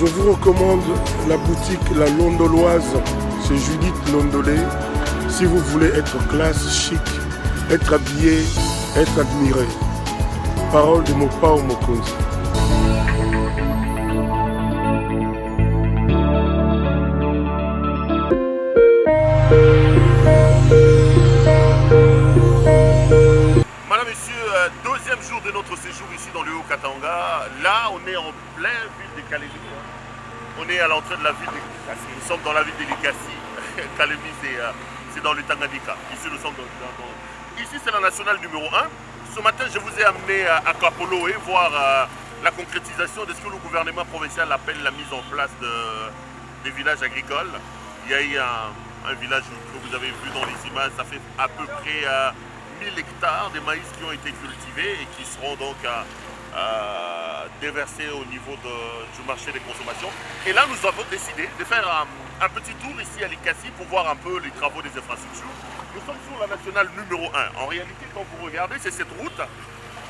Je vous recommande la boutique La Londoloise, c'est Judith Londolé. Si vous voulez être classe, chic, être habillé, être admiré. Parole de Mopao Mokonzi. Madame, Messieurs, deuxième jour de notre séjour ici dans le Haut-Katanga. Là, on est en pleine ville de Kalemi. On est à l'entrée de la ville de Likasi. Nous sommes dans la ville de Likasi. Kalemi, c'est dans le Tanganyika. Ici, nous sommes Ici, c'est la nationale numéro 1. Ce matin, je vous ai amené à Kapoloé voir la concrétisation de ce que le gouvernement provincial appelle la mise en place des villages agricoles. Il y a eu un village que vous avez vu dans les images, ça fait à peu près 1000 hectares de maïs qui ont été cultivés et qui seront donc déversés au niveau du marché des consommations. Et là, nous avons décidé de faire un petit tour ici à Likasi pour voir un peu les travaux des infrastructures. Nous sommes sur la nationale numéro 1. En réalité, quand vous regardez, c'est cette route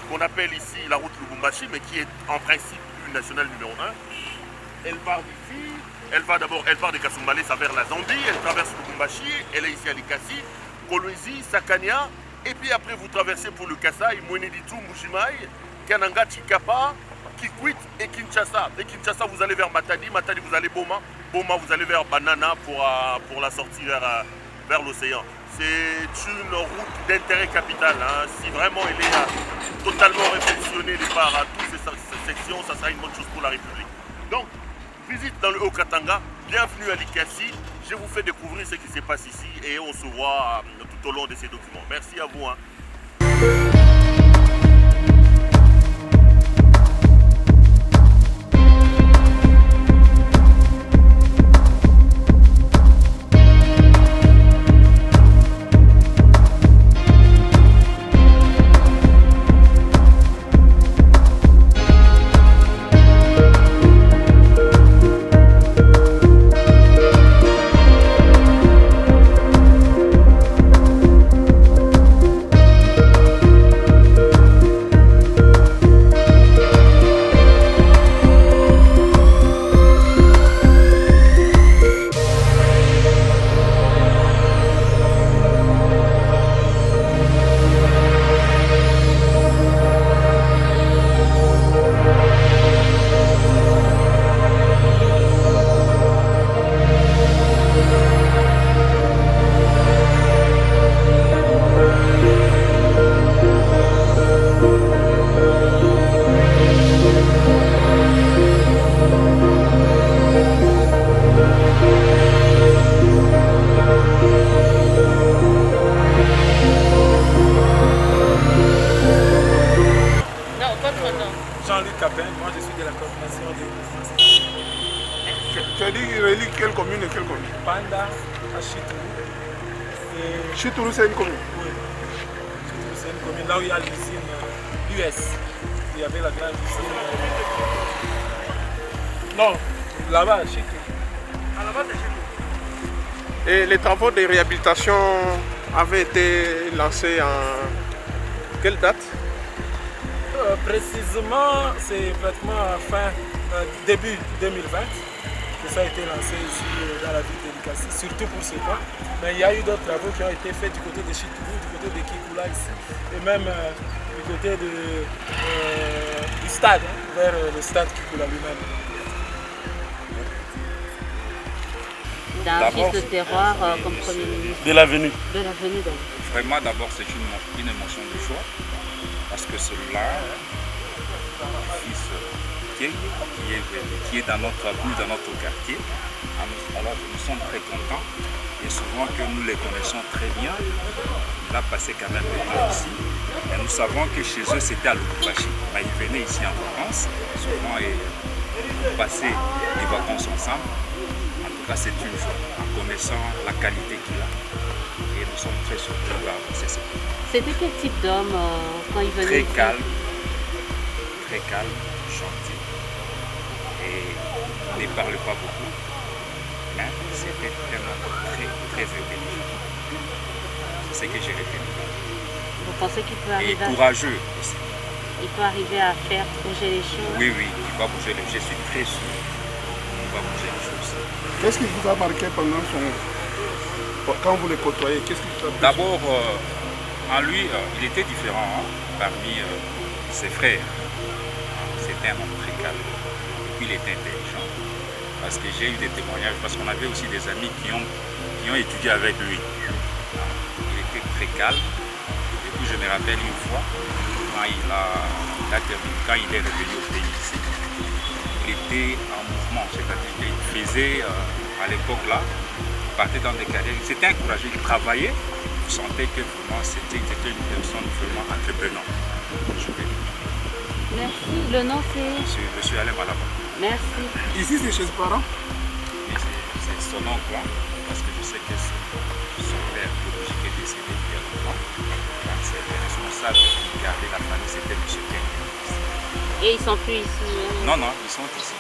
qu'on appelle ici la route Lubumbashi, mais qui est en principe une nationale numéro 1. Elle part d'ici, elle part de Kasumbalé, ça vers la Zambie, elle traverse Lubumbashi, elle est ici à Likasi, Kolwezi, Sakania, et puis après vous traversez pour le Kasaï, Mweneditu, Mujimai, Kananga, Chikapa, Kikwit et Kinshasa. De Kinshasa, vous allez vers Matadi, Matadi, vous allez Boma, Boma, vous allez vers Banana pour la sortie vers l'océan. C'est une route d'intérêt capital. Hein. Si vraiment elle est totalement réflexionnée par toutes ces sections, ça sera une bonne chose pour la République. Donc, visite dans le Haut-Katanga, bienvenue à Likasi. Je vous fais découvrir ce qui se passe ici et on se voit tout au long de ces documents. Merci à vous. Hein. Jean-Luc Capin, moi je suis de la coordination des mouvements. Tu as dit qu'il relie quelle commune et quelle commune? Panda à Chitourou. Chitourou, c'est une commune? Oui. Chitourou, c'est une commune là où il y a l'usine US. Il y avait la grande usine. Non, là-bas, à Chitourou. Ah, là-bas, c'est Chitourou. Et les travaux de réhabilitation avaient été lancés en quelle date? Précisément, c'est pratiquement début 2020 que ça a été lancé ici dans la ville de Likasi, surtout pour ce point. Mais il y a eu d'autres travaux qui ont été faits du côté de Chitourou, du côté de Kikoula ici, et même du côté du stade, vers le stade Kikoula lui-même. D'un fils de terroir comme Premier ministre. De l'avenue. De l'avenue, donc. Vraiment, d'abord, c'est une émotion de joie. Parce que celui-là, le fils qui est dans notre quartier, alors nous sommes très contents et souvent que nous les connaissons très bien. Il a passé quand même du temps ici et nous savons que chez eux c'était à Lubumbashi. Ils venaient ici en vacances, souvent et passaient les vacances ensemble. En tout cas, c'est une joie en connaissant la qualité qu'il a et nous sommes très surpris par ces secours. C'était quel type d'homme quand il venait ici? Très calme, gentil et ne parlait pas beaucoup, mais c'était vraiment très intelligent. C'est ce que j'ai retenu. Vous pensez qu'il peut Et arriver courageux aussi. Il peut arriver à faire bouger les choses? Oui, il va bouger les choses, je suis très sûr. va bouger les choses. Qu'est-ce qui vous a marqué quand vous les côtoyez? Qu'est-ce qui vous a marqué? D'abord, en lui, il était différent parmi ses frères. C'était un homme très calme. Et puis il était intelligent. Parce que j'ai eu des témoignages, parce qu'on avait aussi des amis qui ont étudié avec lui. Il était très calme. Et puis je me rappelle une fois, quand quand il est revenu au pays ici, il était en mouvement, c'est-à-dire qu'il faisait, à l'époque là, il partait dans des carrières, c'était encouragé, il travaillait, vous sentez que vraiment c'était une personne vraiment entreprenante. Merci. Le nom c'est Monsieur Alain Malaba. Merci. Ici, c'est chez ses parents? Et c'est son oncle, parce que je sais que son père biologique est décédé il y a longtemps. Donc c'est le responsable qui gardait la famille, c'était M. Ken. Et ils sont plus ici. Non, non, ils sont ici.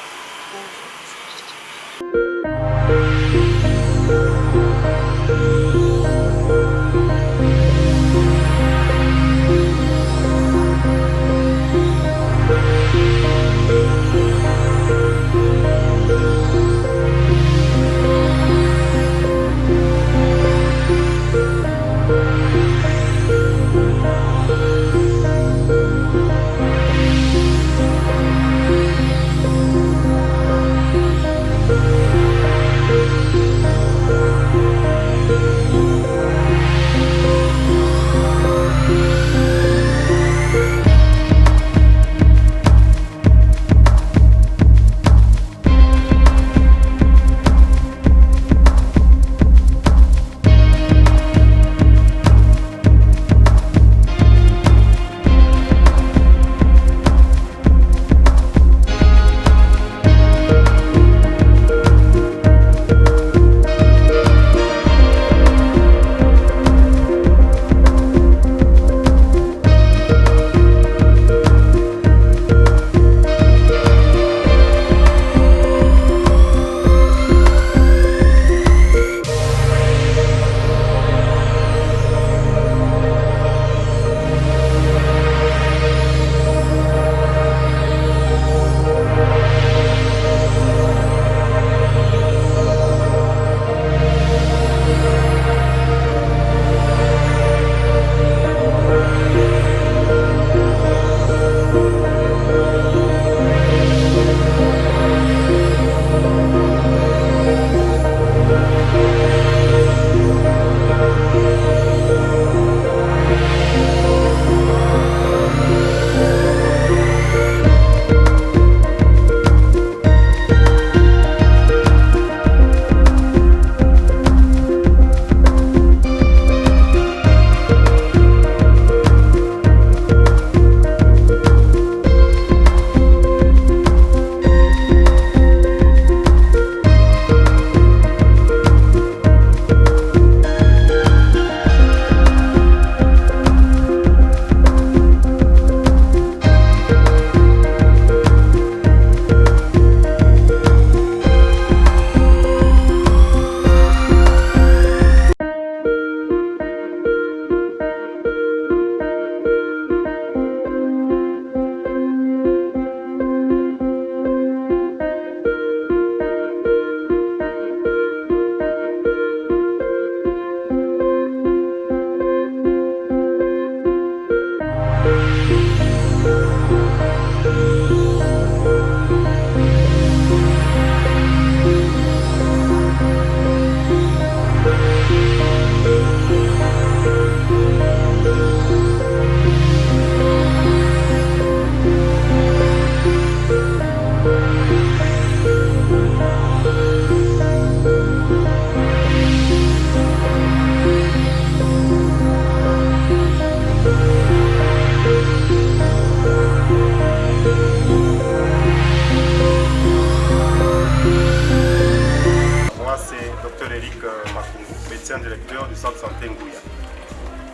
médecin directeur du centre santé Ngouya.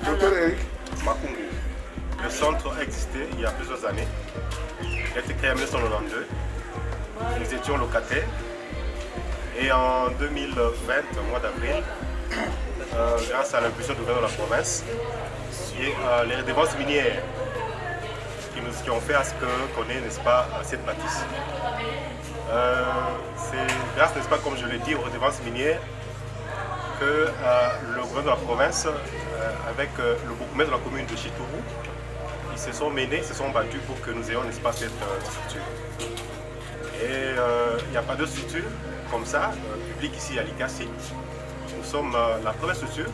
Docteur Eric Makungu. Le centre a existé il y a plusieurs années. Il a été créé en 1992. Nous étions locataires. Et en 2020, au mois d'avril, grâce à l'impulsion du gouvernement de la province, et les redevances minières qui ont fait à ce qu'on ait, n'est-ce pas, cette bâtisse. C'est grâce, n'est-ce pas, comme je l'ai dit, aux redevances minières que le gouvernement de la province, avec le bourgmestre de la commune de Chitourou, ils se sont menés, se sont battus pour que nous ayons, n'est-ce pas, cette structure. Et il n'y a pas de structure comme ça, publique ici à l'ICASI. Nous sommes la première structure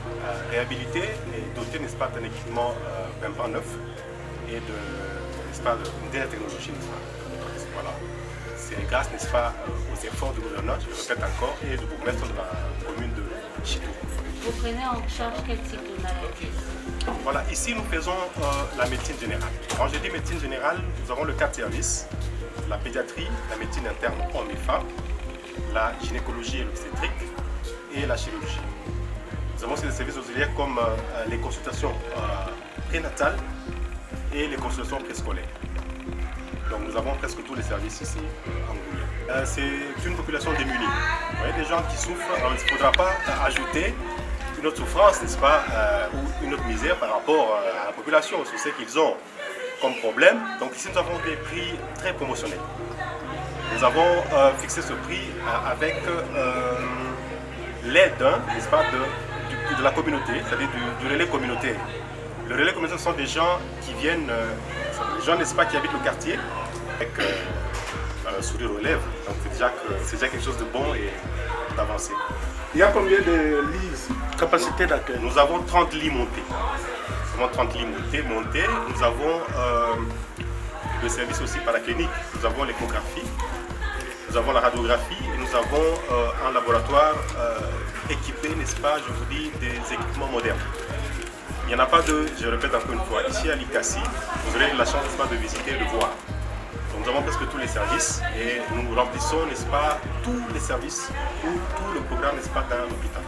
réhabilitée et dotée, n'est-ce pas, d'un équipement pimpant neuf et n'est-ce pas, d'une dernière technologie, n'est-ce pas. Voilà. C'est grâce, n'est-ce pas, aux efforts du gouverneur, je le répète encore, et du bourgmestre de la commune de Chitourou. Vous prenez en charge quel type de maladie? Voilà, ici nous faisons la médecine générale. Quand je dis médecine générale, nous avons le 4 services, la pédiatrie, la médecine interne hommes et femmes, la gynécologie et l'obstétrique et la chirurgie. Nous avons aussi des services auxiliaires comme les consultations prénatales et les consultations préscolaires. Donc nous avons presque tous les services ici en Guyane. C'est une population démunie. Vous voyez, des gens qui souffrent, alors il ne faudra pas ajouter une autre souffrance, n'est-ce pas, ou une autre misère par rapport à la population, sur ce qu'ils ont comme problème. Donc ici nous avons des prix très promotionnels. Nous avons fixé ce prix avec l'aide, n'est-ce pas, de la communauté, c'est-à-dire du relais communautaire. Le relais communautaire, ce sont des gens qui viennent, des gens, n'est-ce pas, qui habitent le quartier, avec sourire aux lèvres. Donc c'est déjà quelque chose de bon et d'avancé. Il y a combien de lits, capacité d'accueil? Nous avons 30 lits montés. Nous avons 30 lits montés. Nous avons le service aussi paraclinique. Nous avons l'échographie, nous avons la radiographie et nous avons un laboratoire équipé, n'est-ce pas, je vous dis, des équipements modernes. Il n'y en a pas de, je répète encore une fois, ici à l'ICASI, vous aurez la chance, n'est-ce pas, de visiter et de voir. Donc nous avons presque tous les services et nous remplissons, n'est-ce pas, tous les services ou tout le programme, n'est-ce pas, d'un hôpital.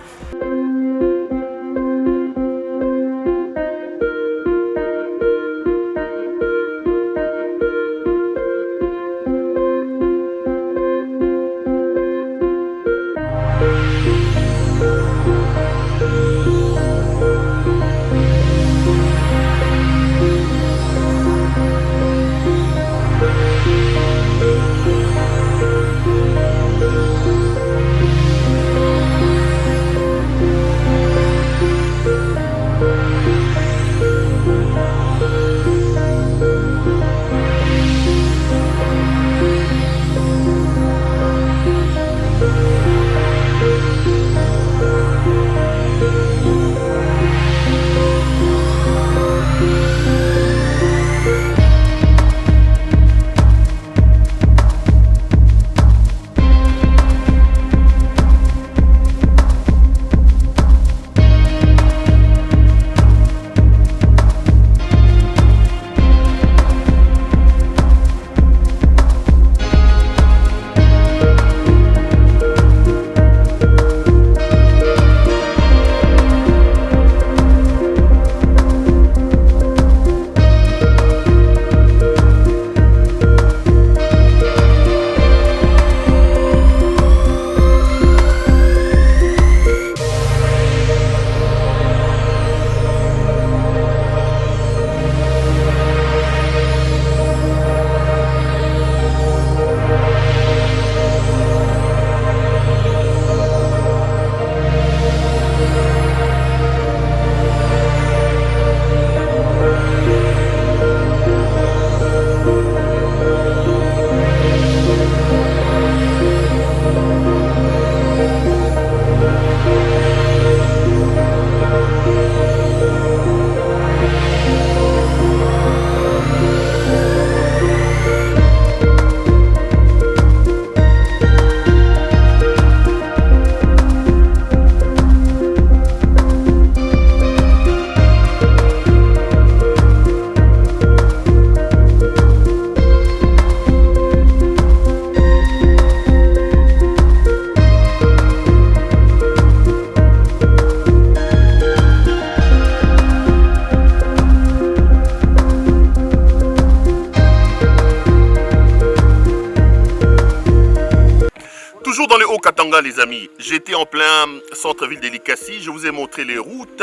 Haut-Katanga, les amis, j'étais en plein centre-ville de l'ICASI, je vous ai montré les routes,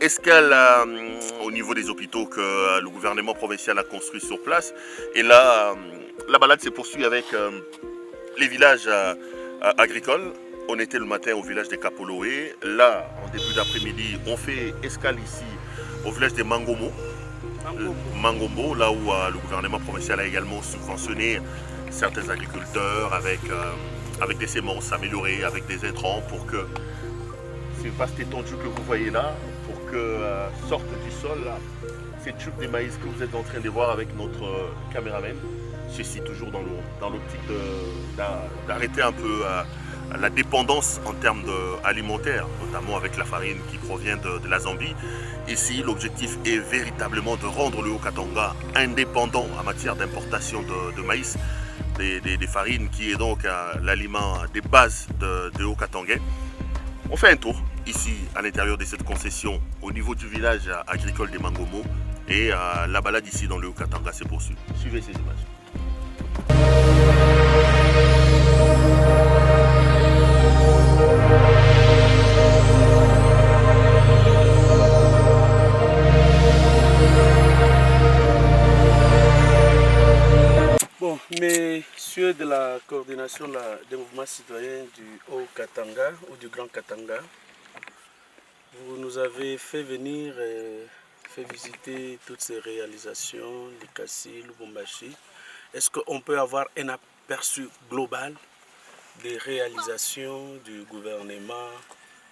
escale au niveau des hôpitaux que le gouvernement provincial a construit sur place. Et là, la balade s'est poursuivie avec les villages agricoles. On était le matin au village de Kapoloé. Là, en début d'après-midi, on fait escale ici au village de Mangombo. Mangombo, là où le gouvernement provincial a également subventionné certains agriculteurs avec des semences améliorées, avec des intrants pour que ces vastes étendues que vous voyez là, pour que sortent du sol là, ces tubes de maïs que vous êtes en train de voir avec notre caméraman. Ceci toujours dans l'optique d'arrêter un peu la dépendance en termes alimentaires, notamment avec la farine qui provient de la Zambie. Ici, l'objectif est véritablement de rendre le Haut-Katanga indépendant en matière d'importation de maïs, des farines qui est donc l'aliment des bases de Haut-Katangais. On fait un tour ici à l'intérieur de cette concession au niveau du village agricole des Mangombo et la balade ici dans le Haut-Katanga se poursuit. Suivez ces images. Bon, messieurs de la coordination des mouvements citoyens du Haut-Katanga ou du Grand Katanga, vous nous avez fait venir fait visiter toutes ces réalisations, Likasi, Lubumbashi. Est-ce qu'on peut avoir un aperçu global des réalisations du gouvernement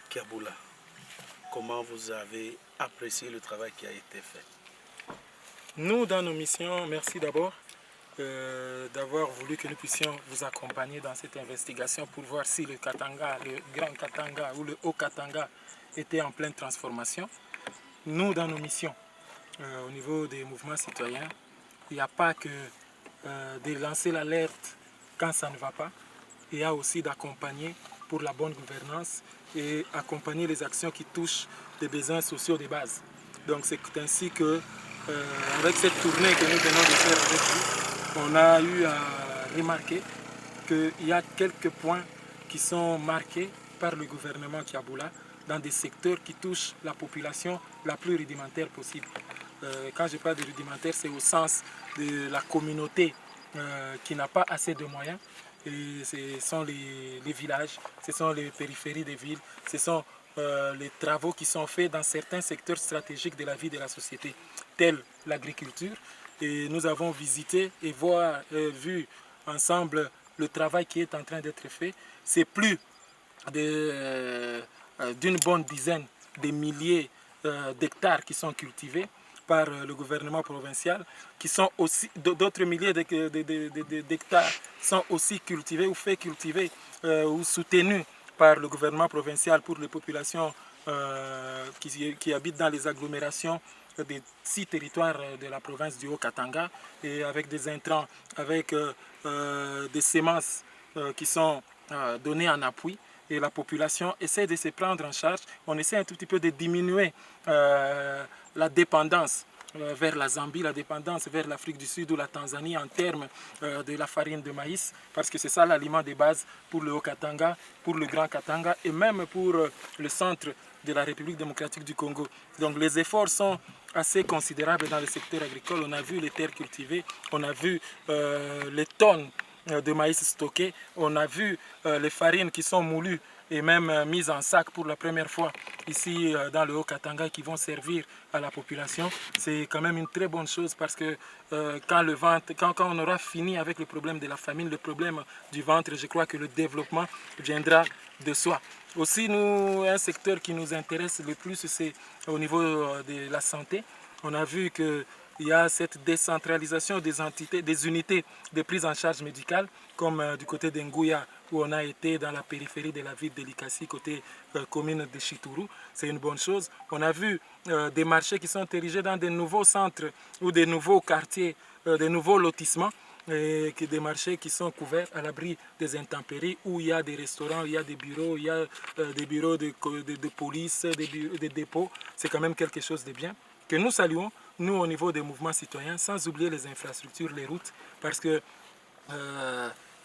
Kiaboula? Comment vous avez apprécié le travail qui a été fait? Nous, dans nos missions, merci d'abord d'avoir voulu que nous puissions vous accompagner dans cette investigation pour voir si le Katanga, le Grand Katanga ou le Haut Katanga était en pleine transformation. Nous, dans nos missions, au niveau des mouvements citoyens, il n'y a pas que de lancer l'alerte quand ça ne va pas, il y a aussi d'accompagner pour la bonne gouvernance et accompagner les actions qui touchent les besoins sociaux de base. Donc c'est ainsi que, avec cette tournée que nous venons de faire avec vous, on a eu à remarquer qu'il y a quelques points qui sont marqués par le gouvernement Kiaboula dans des secteurs qui touchent la population la plus rudimentaire possible. Quand je parle de rudimentaire, c'est au sens de la communauté qui n'a pas assez de moyens. Et ce sont les villages, ce sont les périphéries des villes, ce sont les travaux qui sont faits dans certains secteurs stratégiques de la vie de la société, tels l'agriculture. Et nous avons visité et vu ensemble le travail qui est en train d'être fait. C'est plus d'une bonne dizaine de milliers d'hectares qui sont cultivés par le gouvernement provincial, qui sont aussi d'autres milliers d'hectares sont aussi cultivés ou fait cultiver ou soutenus par le gouvernement provincial pour les populations qui habitent dans les agglomérations des 6 territoires de la province du Haut-Katanga, et avec des intrants, avec des semences qui sont données en appui, et la population essaie de se prendre en charge. On essaie un tout petit peu de diminuer la dépendance vers la Zambie, la dépendance vers l'Afrique du Sud ou la Tanzanie en termes de la farine de maïs, parce que c'est ça l'aliment de base pour le Haut-Katanga, pour le Grand Katanga et même pour le centre de la République démocratique du Congo. Donc les efforts sont assez considérables dans le secteur agricole. On a vu les terres cultivées, on a vu les tonnes de maïs stockées, on a vu les farines qui sont moulues et même mises en sac pour la première fois ici dans le Haut-Katanga, qui vont servir à la population. C'est quand même une très bonne chose, parce que quand on aura fini avec le problème de la famine, le problème du ventre, je crois que le développement viendra de soi. Aussi, un secteur qui nous intéresse le plus, c'est au niveau de la santé. On a vu qu'il y a cette décentralisation des unités de prise en charge médicale, comme du côté d'Ngouya, où on a été dans la périphérie de la ville de Likasi, côté commune de Chituru. C'est une bonne chose. On a vu des marchés qui sont érigés dans des nouveaux centres ou des nouveaux quartiers, des nouveaux lotissements, et des marchés qui sont couverts à l'abri des intempéries, où il y a des restaurants, il y a des bureaux, il y a des bureaux de police, des dépôts. C'est quand même quelque chose de bien que nous saluons, nous, au niveau des mouvements citoyens, sans oublier les infrastructures, les routes, parce que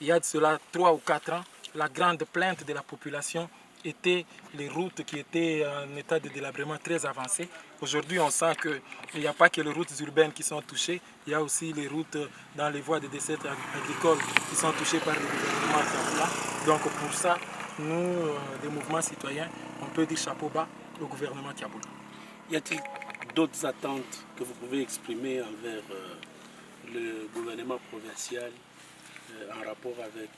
il y a de cela 3 ou 4 ans, la grande plainte de la population étaient les routes qui étaient en état de délabrement très avancé. Aujourd'hui, on sent qu'il n'y a pas que les routes urbaines qui sont touchées, il y a aussi les routes dans les voies de dessert agricole qui sont touchées par le gouvernement Kabila. Donc pour ça, nous, des mouvements citoyens, on peut dire chapeau bas au gouvernement Kabila. Y a-t-il d'autres attentes que vous pouvez exprimer envers le gouvernement provincial en rapport avec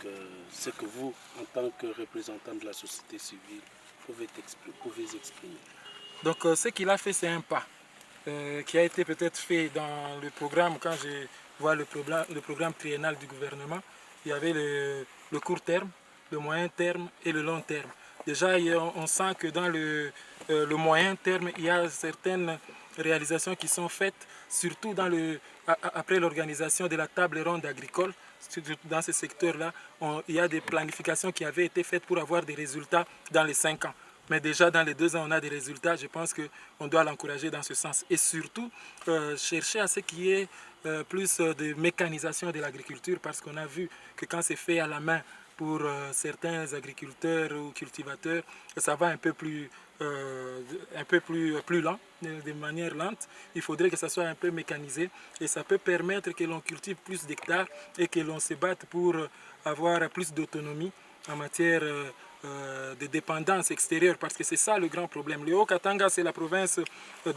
ce que vous, en tant que représentant de la société civile, pouvez exprimer? Donc ce qu'il a fait, c'est un pas qui a été peut-être fait dans le programme. Quand je vois le programme triennal du gouvernement, il y avait le court terme, le moyen terme et le long terme. Déjà, on sent que dans le moyen terme, il y a certaines réalisations qui sont faites, surtout après l'organisation de la table ronde agricole. Dans ce secteur-là, il y a des planifications qui avaient été faites pour avoir des résultats dans les 5 ans. Mais déjà dans les 2 ans, on a des résultats. Je pense qu'on doit l'encourager dans ce sens. Et surtout, chercher à ce qu'il y ait plus de mécanisation de l'agriculture, parce qu'on a vu que quand c'est fait à la main pour certains agriculteurs ou cultivateurs, ça va un peu plus lent, de manière lente. Il faudrait que ça soit un peu mécanisé et ça peut permettre que l'on cultive plus d'hectares et que l'on se batte pour avoir plus d'autonomie en matière de dépendance extérieure, parce que c'est ça le grand problème. Le Haut-Katanga, c'est la province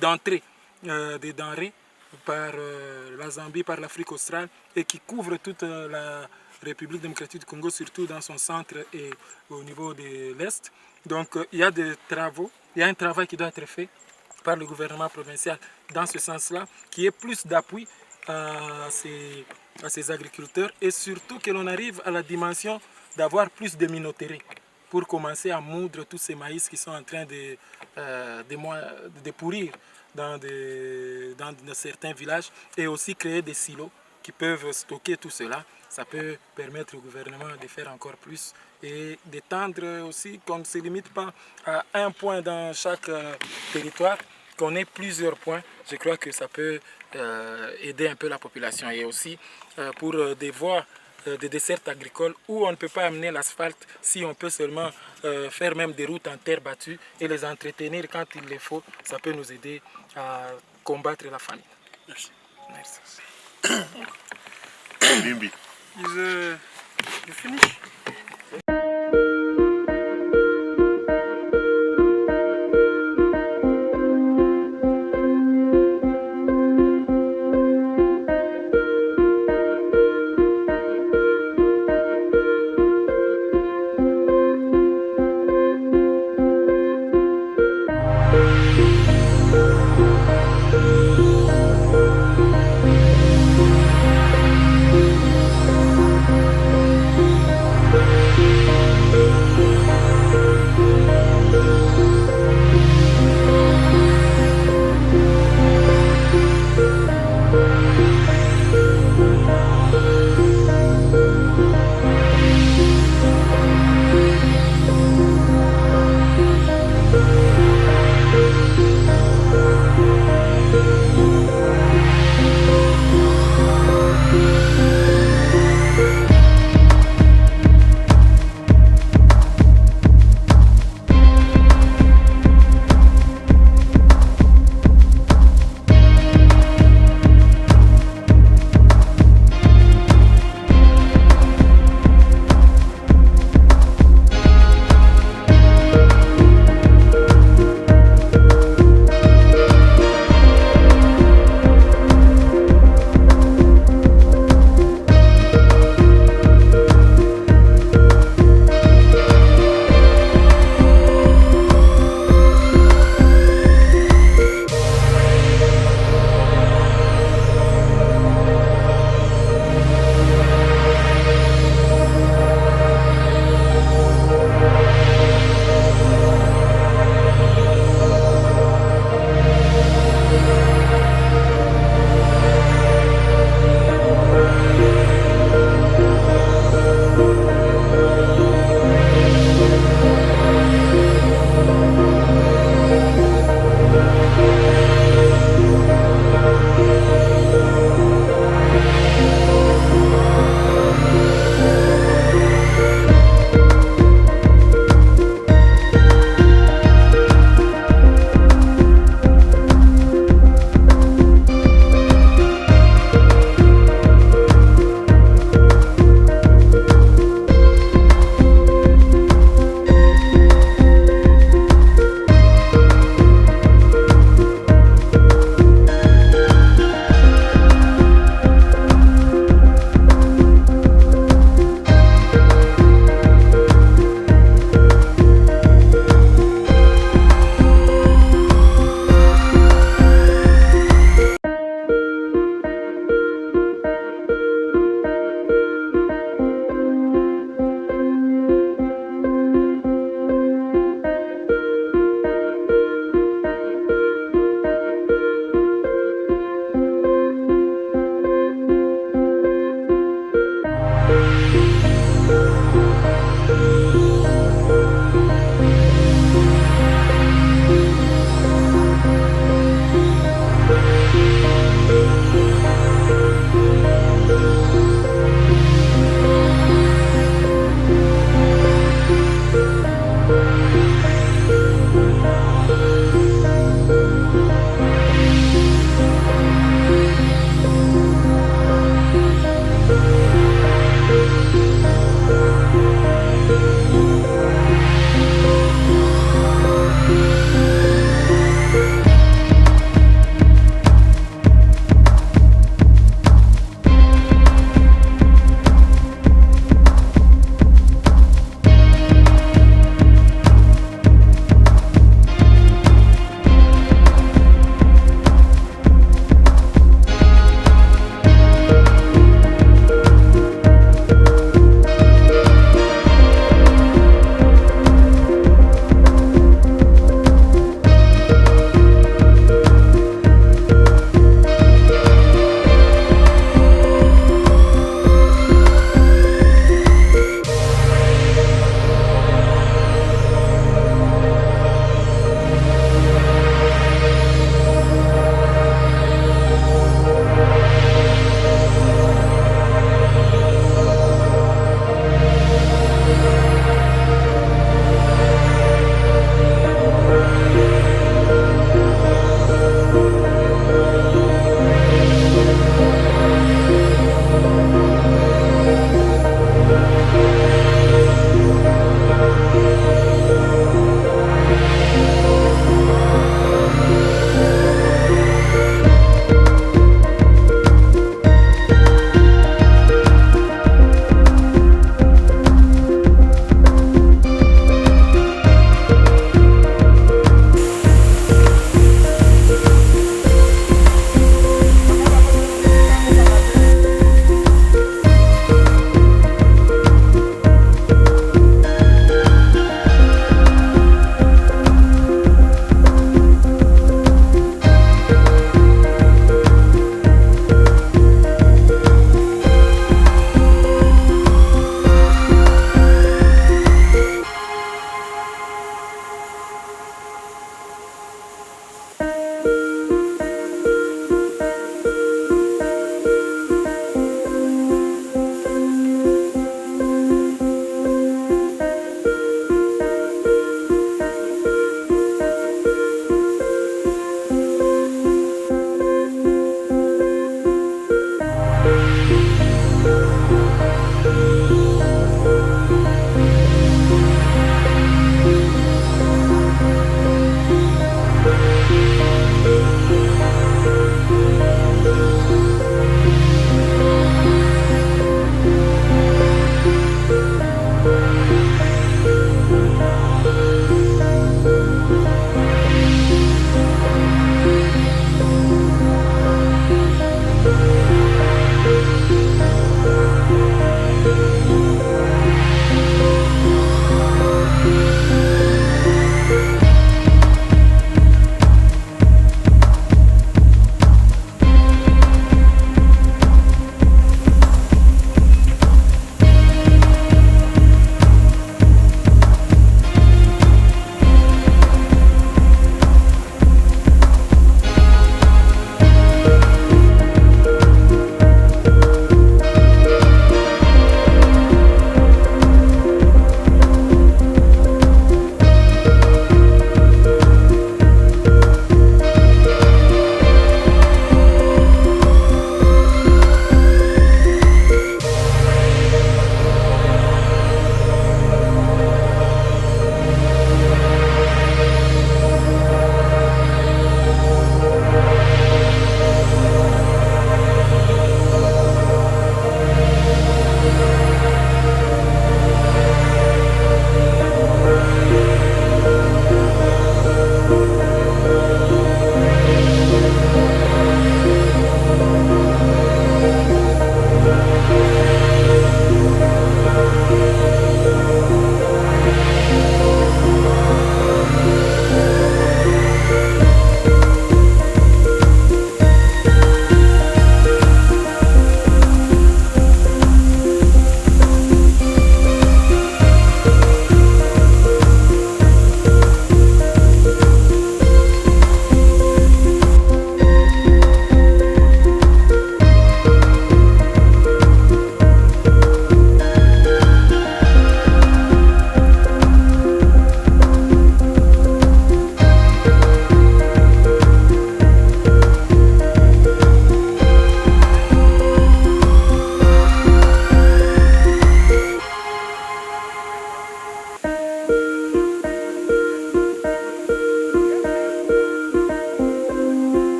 d'entrée des denrées par la Zambie, par l'Afrique australe, et qui couvre toute la République démocratique du Congo, surtout dans son centre et au niveau de l'Est. Donc il y a des travaux, il y a un travail qui doit être fait par le gouvernement provincial dans ce sens-là, qui est plus d'appui à ces agriculteurs, et surtout que l'on arrive à la dimension d'avoir plus de minoteries pour commencer à moudre tous ces maïs qui sont en train de pourrir dans certains villages, et aussi créer des silos qui peuvent stocker tout cela. Ça peut permettre au gouvernement de faire encore plus et d'étendre aussi, qu'on ne se limite pas à un point dans chaque territoire, qu'on ait plusieurs points. Je crois que ça peut aider un peu la population, et aussi pour des voies de dessert agricole où on ne peut pas amener l'asphalte, si on peut seulement faire même des routes en terre battue et les entretenir quand il le faut, ça peut nous aider à combattre la famine. Merci. Merci. Limbi. You finish? Thank you.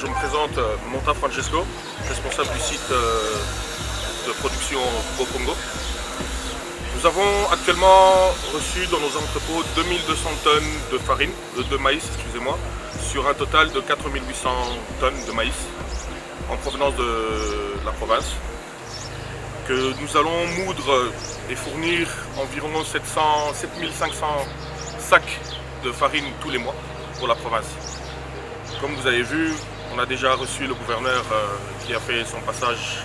je me présente, Monta Francesco, responsable du site de production au Congo. Nous avons actuellement reçu dans nos entrepôts 2200 tonnes de farine, de maïs, excusez-moi, sur un total de 4800 tonnes de maïs en provenance de la province, que nous allons moudre et fournir environ 7500 sacs de farine tous les mois pour la province. Comme vous avez vu, on a déjà reçu le gouverneur qui a fait son passage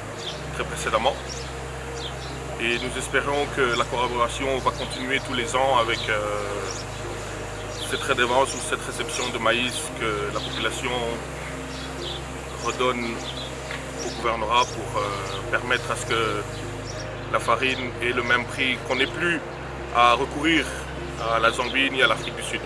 très précédemment. Et nous espérons que la collaboration va continuer tous les ans avec cette redevance ou cette réception de maïs que la population redonne au gouvernorat pour permettre à ce que la farine ait le même prix, qu'on n'ait plus à recourir à la Zambie ni à l'Afrique du Sud.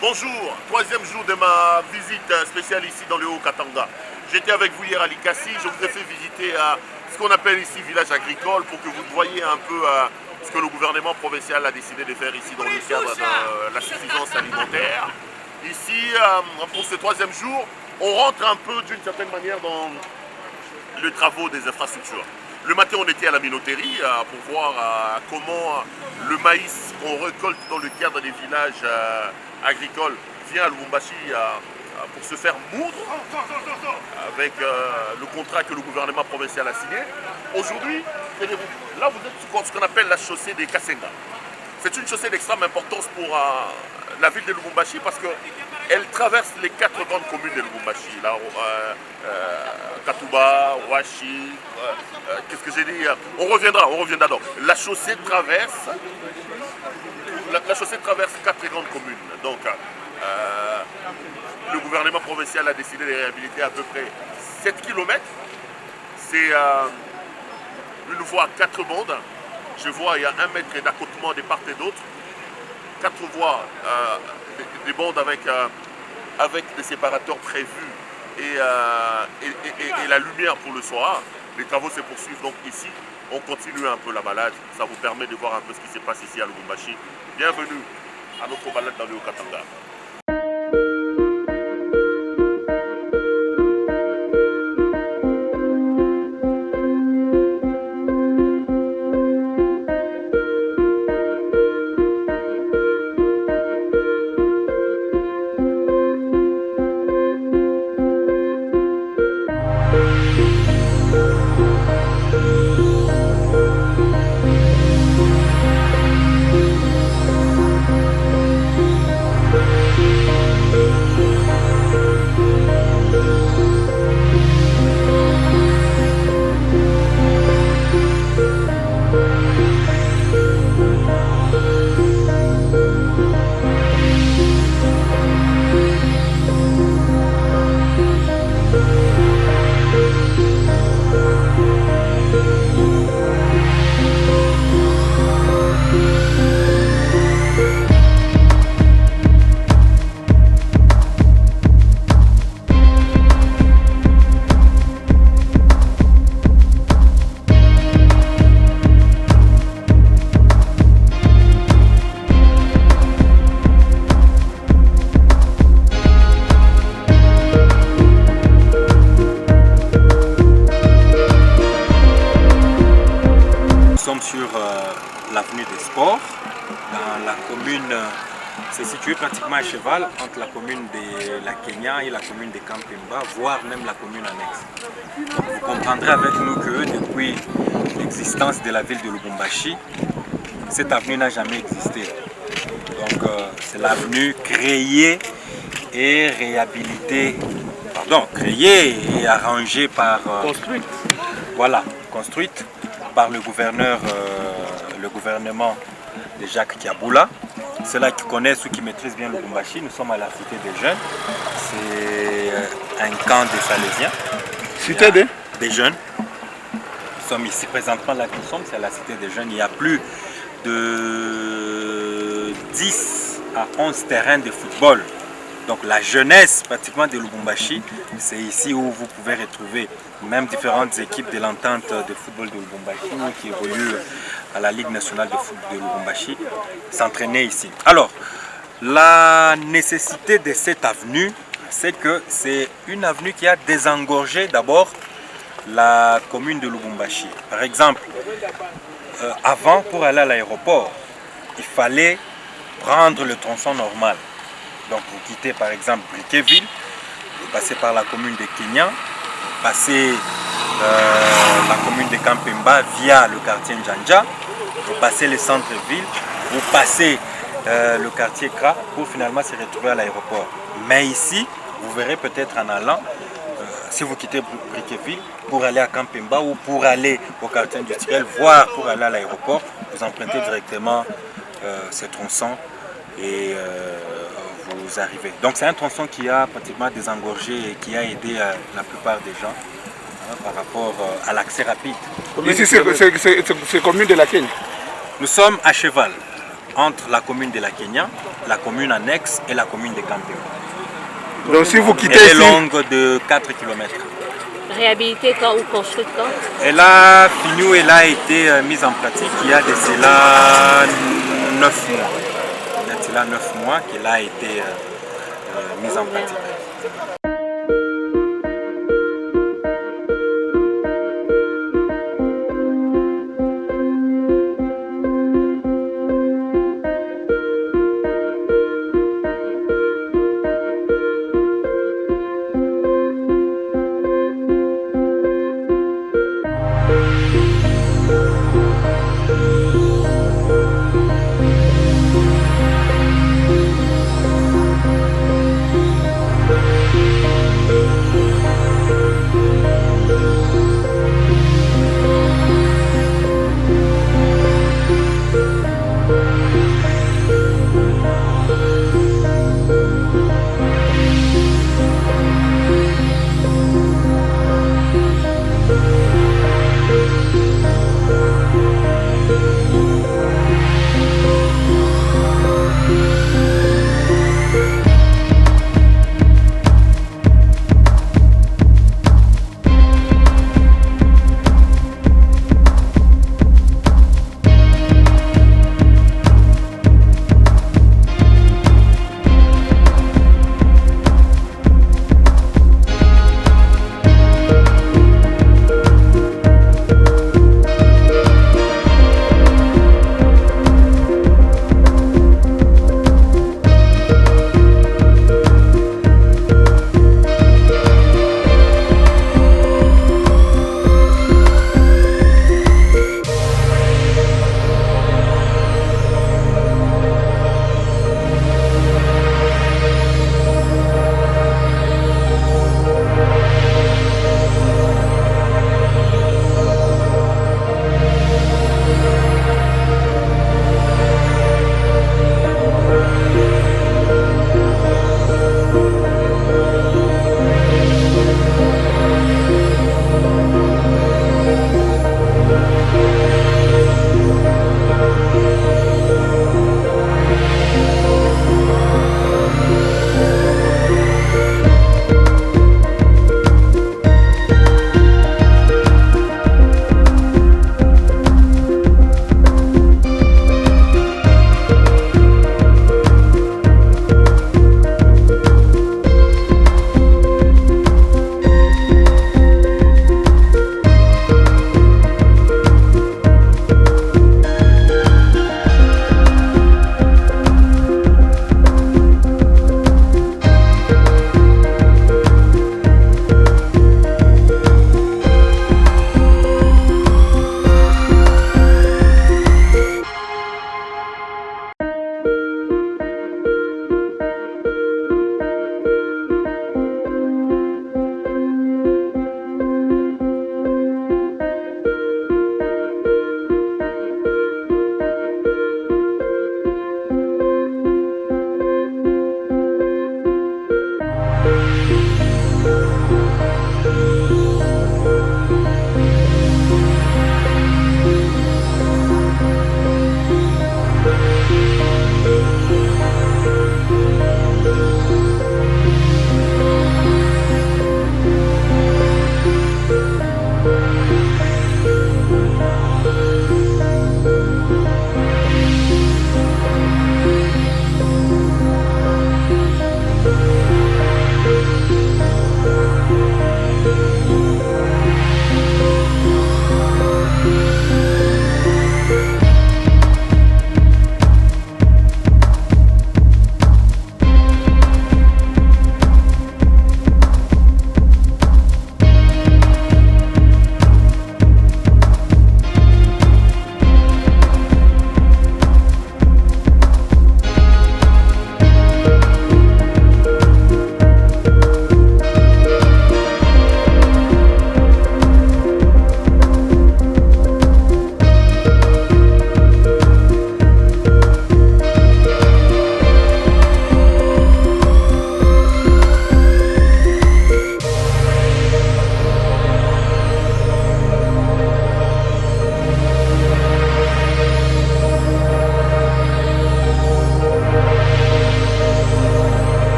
Bonjour, troisième jour de ma visite spéciale ici dans le Haut-Katanga. J'étais avec vous hier à Likasi, je vous ai fait visiter ce qu'on appelle ici village agricole pour que vous voyez un peu ce que le gouvernement provincial a décidé de faire ici dans le cadre de la suffisance alimentaire. Ici, pour ce troisième jour, on rentre un peu d'une certaine manière dans les travaux des infrastructures. Le matin, on était à la minoterie pour voir comment le maïs qu'on récolte dans le cadre des villages agricoles vient à Lubumbashi pour se faire moudre avec le contrat que le gouvernement provincial a signé. Aujourd'hui, là vous êtes sur ce qu'on appelle la chaussée des Kasenga. C'est une chaussée d'extrême importance pour la ville de Lubumbashi parce qu'elle traverse les 4 grandes communes de Lubumbashi. Katuba, Washi, qu'est-ce que j'ai dit? On reviendra donc. La chaussée traverse 4 grandes communes. Donc, le gouvernement provincial a décidé de réhabiliter à peu près 7 km. C'est une voie à 4 bandes. Je vois il y a 1 mètre d'accotement de part et d'autre. 4 voies, des bandes avec des séparateurs prévus et la lumière pour le soir. Les travaux se poursuivent donc ici. On continue un peu la balade. Ça vous permet de voir un peu ce qui se passe ici à Lubumbashi. Bienvenue à notre balade dans le Haut-Katanga. sommes sur l'avenue des Sports, dans la commune, c'est situé pratiquement à cheval entre la commune de la Kenya et la commune de Kampemba, voire même la commune annexe. Donc, vous comprendrez avec nous que depuis l'existence de la ville de Lubumbashi, cette avenue n'a jamais existé. Donc c'est l'avenue créée et réhabilitée, créée et arrangée par... Construite. Voilà, construite par le gouvernement de Jacques Kiaboula. Ceux-là qui connaissent ou qui maîtrisent bien le Lubumbashi, nous sommes à la Cité des Jeunes. C'est un camp des Salésiens. Cité des Jeunes. Nous sommes ici présentement, là nous sommes, c'est à la Cité des Jeunes. Il y a plus de 10 à 11 terrains de football. Donc la jeunesse pratiquement de Lubumbashi, c'est ici où vous pouvez retrouver même différentes équipes de l'entente de football de Lubumbashi qui évoluent à la Ligue nationale de football de Lubumbashi, s'entraîner ici. Alors, la nécessité de cette avenue, c'est que c'est une avenue qui a désengorgé d'abord la commune de Lubumbashi. Par exemple, avant, pour aller à l'aéroport, il fallait prendre le tronçon normal. Donc vous quittez par exemple Briqueville, vous passez par la commune de Kenya, vous passez la commune de Kampemba via le quartier Njanja, vous passez le centre-ville, vous passez le quartier Kra pour finalement se retrouver à l'aéroport. Mais ici, vous verrez peut-être en allant, si vous quittez Briqueville, pour aller à Kampemba ou pour aller au quartier industriel, voire pour aller à l'aéroport, vous empruntez directement ce tronçon et vous arrivez. Donc c'est un tronçon qui a pratiquement désengorgé et qui a aidé la plupart des gens par rapport à l'accès rapide. Ici c'est commune de la Kenya. Nous sommes à cheval entre la commune de la Kenya, la commune annexe et la commune de Kampemba. Donc si vous quittez elle est ici... longue de 4 km. Réhabilité quand ou construite quand? Elle a fini, elle a été mise en pratique il y a de cela 9 mois. Il y a de cela 9 mois qu'elle a été mise en pratique.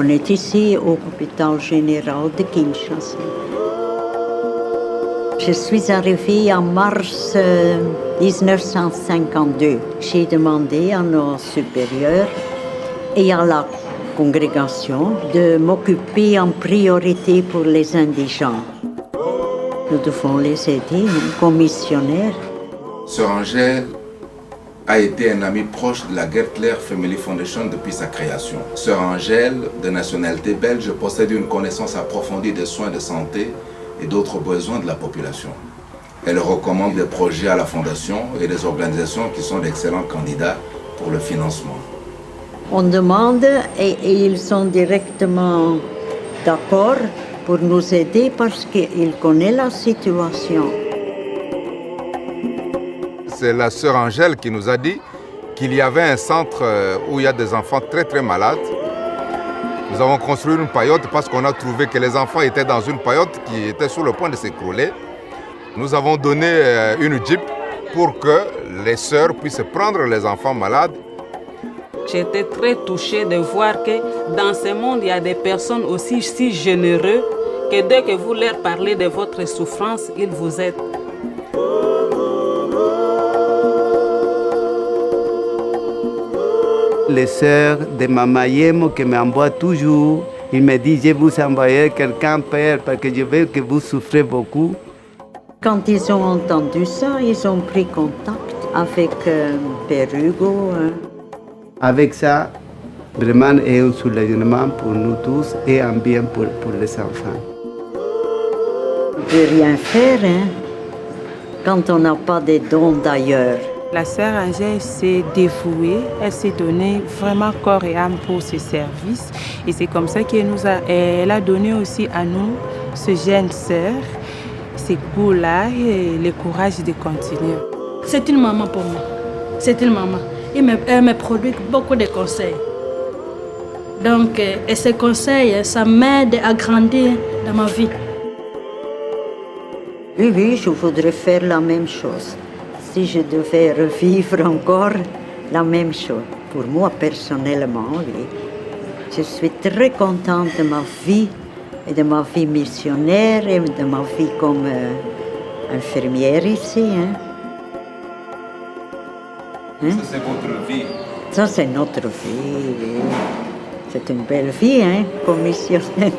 On est ici au hôpital général de Kinshasa. Je suis arrivée en mars 1952. J'ai demandé à nos supérieurs et à la congrégation de m'occuper en priorité pour les indigents. Nous devons les aider comme missionnaires. Sœur Angèle a été un ami proche de la Gertler Family Foundation depuis sa création. Sœur Angèle, de nationalité belge, possède une connaissance approfondie des soins de santé et d'autres besoins de la population. Elle recommande des projets à la Fondation et des organisations qui sont d'excellents candidats pour le financement. On demande et ils sont directement d'accord pour nous aider parce qu'ils connaissent la situation. C'est la sœur Angèle qui nous a dit qu'il y avait un centre où il y a des enfants très très malades. Nous avons construit une paillote parce qu'on a trouvé que les enfants étaient dans une paillote qui était sur le point de s'écrouler. Nous avons donné une jeep pour que les sœurs puissent prendre les enfants malades. J'étais très touchée de voir que dans ce monde, il y a des personnes aussi si généreuses que dès que vous leur parlez de votre souffrance, ils vous aident. Les sœurs de Mama Yemo qui m'envoient toujours, ils me disent « Je vous envoyer quelqu'un, Père, parce que je veux que vous souffrez beaucoup. » Quand ils ont entendu ça, ils ont pris contact avec Père Hugo. Avec ça, vraiment, c'est un soulagement pour nous tous et un bien pour les enfants. On ne peut rien faire quand on n'a pas de dons d'ailleurs. La sœur Angèle s'est dévouée, elle s'est donnée vraiment corps et âme pour ce service. Et c'est comme ça qu'elle a donné aussi à nous, ce jeune sœur, ce goût-là et le courage de continuer. C'est une maman pour moi. C'est une maman. Elle me produit beaucoup de conseils. Donc, et ces conseils, ça m'aide à grandir dans ma vie. Oui, je voudrais faire la même chose. Si je devais revivre encore la même chose, pour moi personnellement, oui. Je suis très contente de ma vie et de ma vie missionnaire et de ma vie comme infirmière ici. Ça, c'est votre vie. Ça, c'est notre vie, oui. C'est une belle vie, comme missionnaire.